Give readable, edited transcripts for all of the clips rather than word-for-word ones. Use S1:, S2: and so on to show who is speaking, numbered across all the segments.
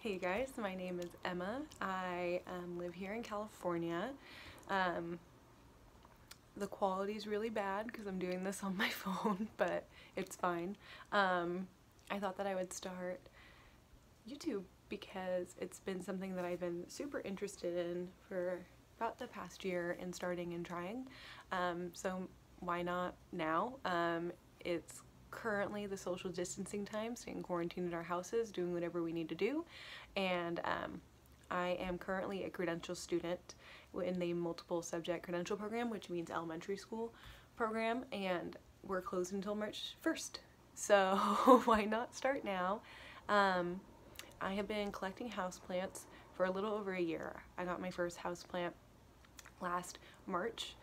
S1: Hey guys, my name is Emma. I live here in California. The quality is really bad because I'm doing this on my phone, but it's fine. I thought that I would start YouTube because it's been something that I've been super interested in for about the past year and starting and trying. So why not now? It's currently the social distancing time, staying quarantined in our houses, doing whatever we need to do, and I am currently a credential student in the multiple subject credential program, which means elementary school program, and we're closed until March 1st. So why not start now? I have been collecting houseplants for a little over a year. I got my first houseplant last March.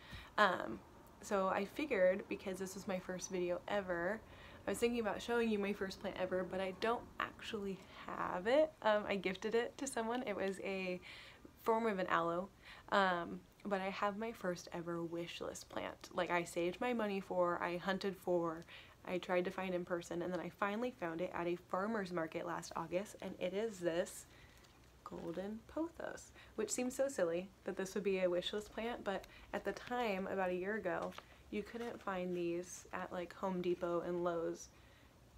S1: So I figured, because this was my first video ever, I was thinking about showing you my first plant ever, but I don't actually have it. I gifted it to someone. It was a form of an aloe, but I have my first ever wish list plant. Like, I saved my money for, I hunted for, I tried to find in person, and then I finally found it at a farmer's market last August, and it is this golden pothos, which seems so silly that this would be a wish list plant, but at the time, about a year ago, you couldn't find these at like Home Depot and Lowe's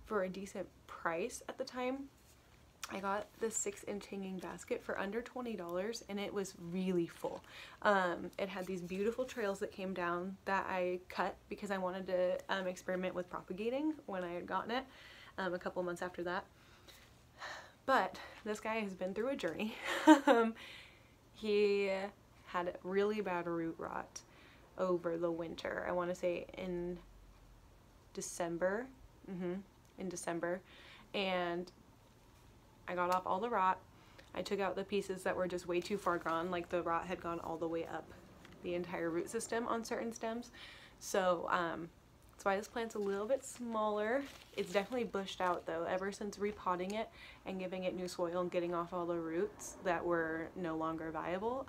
S1: for a decent price at the time. I got this 6-inch hanging basket for under $20, and it was really full. It had these beautiful trails that came down that I cut because I wanted to experiment with propagating when I had gotten it a couple months after that. But this guy has been through a journey. He had really bad root rot over the winter. I want to say in December. In December. And I got off all the rot. I took out the pieces that were just way too far gone, like the rot had gone all the way up the entire root system on certain stems. So that's why this plant's a little bit smaller. It's definitely bushed out though. Ever since repotting it and giving it new soil and getting off all the roots that were no longer viable,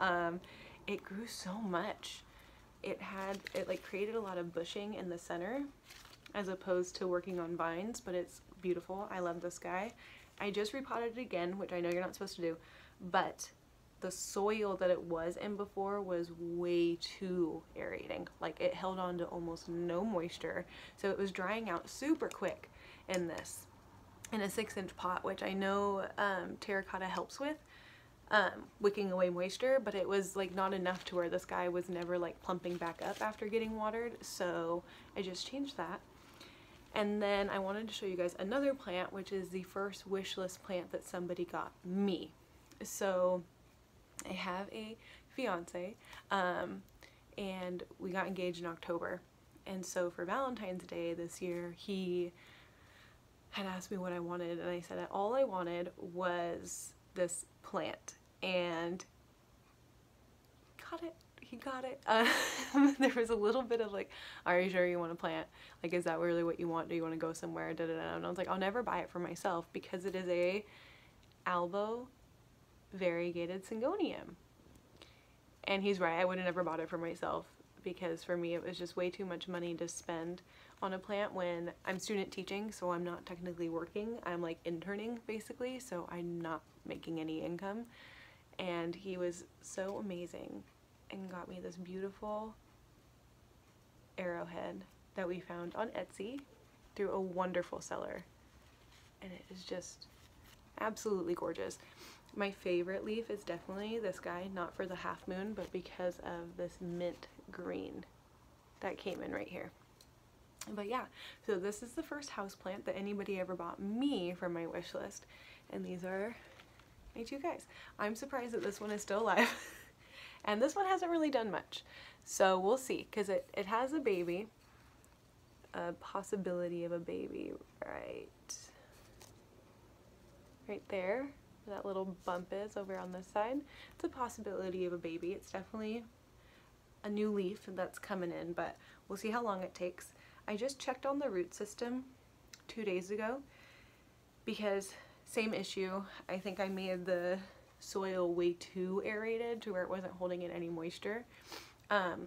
S1: it grew so much. It like created a lot of bushing in the center as opposed to working on vines, but it's beautiful. I love this guy. I just repotted it again, which I know you're not supposed to do, but the soil that it was in before was way too aerating. Like, it held on to almost no moisture, so it was drying out super quick in this, in a 6-inch pot, which I know terracotta helps with wicking away moisture, but it was like not enough to where this guy was never like plumping back up after getting watered, so I just changed that. And then I wanted to show you guys another plant, which is the first wish list plant that somebody got me. So I have a fiance, and we got engaged in October. And so for Valentine's Day this year, he had asked me what I wanted, and I said that all I wanted was this plant, and he got it. There was a little bit of like, are you sure you want a plant? Like, is that really what you want? Do you want to go somewhere? Da, da, da. And I was like, I'll never buy it for myself because it is a albo variegated syngonium. And he's right, I would have never bought it for myself because for me it was just way too much money to spend on a plant when I'm student teaching, so I'm not technically working. I'm like interning basically, so I'm not making any income. And he was so amazing and got me this beautiful arrowhead that we found on Etsy through a wonderful seller, and it is just absolutely gorgeous. My favorite leaf is definitely this guy, not for the half moon, but because of this mint green that came in right here. But yeah, so this is the first houseplant that anybody ever bought me from my wish list, and these are my two guys. I'm surprised that this one is still alive. And this one hasn't really done much, so we'll see, because it has a baby, a possibility of a baby right there. That little bump is over on this side. It's a possibility of a baby. It's definitely a new leaf that's coming in, but we'll see how long it takes. I just checked on the root system 2 days ago because same issue. I think I made the soil way too aerated to where it wasn't holding in any moisture,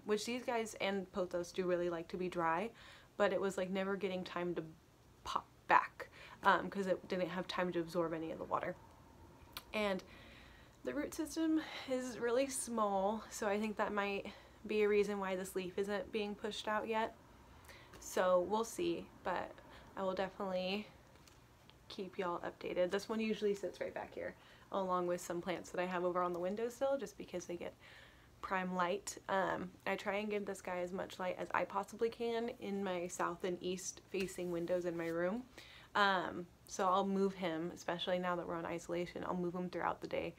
S1: which these guys and Pothos do really like to be dry, but it was like never getting time to pop back because it didn't have time to absorb any of the water. And the root system is really small, so I think that might be a reason why this leaf isn't being pushed out yet. So we'll see, but I will definitely keep y'all updated. This one usually sits right back here, along with some plants that I have over on the windowsill, just because they get prime light. I try and give this guy as much light as I possibly can in my south and east facing windows in my room. So I'll move him, especially now that we're on isolation, I'll move him throughout the day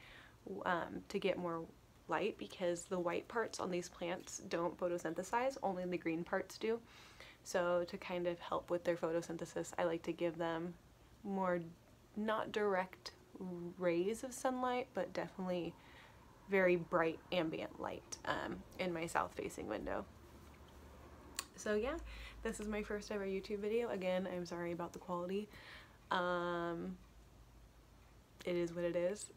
S1: to get more light, because the white parts on these plants don't photosynthesize, only the green parts do. So to kind of help with their photosynthesis, I like to give them more, not direct rays of sunlight, but definitely very bright ambient light in my south facing window. So yeah, this is my first ever YouTube video. Again, I'm sorry about the quality. It is what it is.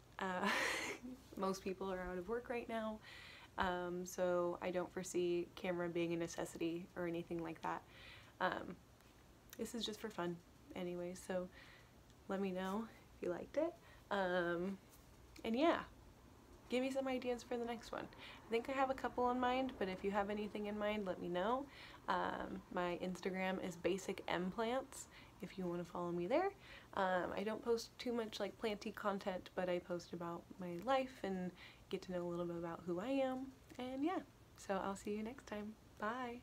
S1: Most people are out of work right now, so I don't foresee camera being a necessity or anything like that. This is just for fun anyway, so let me know if you liked it. And yeah, give me some ideas for the next one. I think I have a couple in mind, but if you have anything in mind, let me know. My Instagram is basicmplants if you want to follow me there. I don't post too much like planty content, but I post about my life and get to know a little bit about who I am. And yeah, so I'll see you next time. Bye!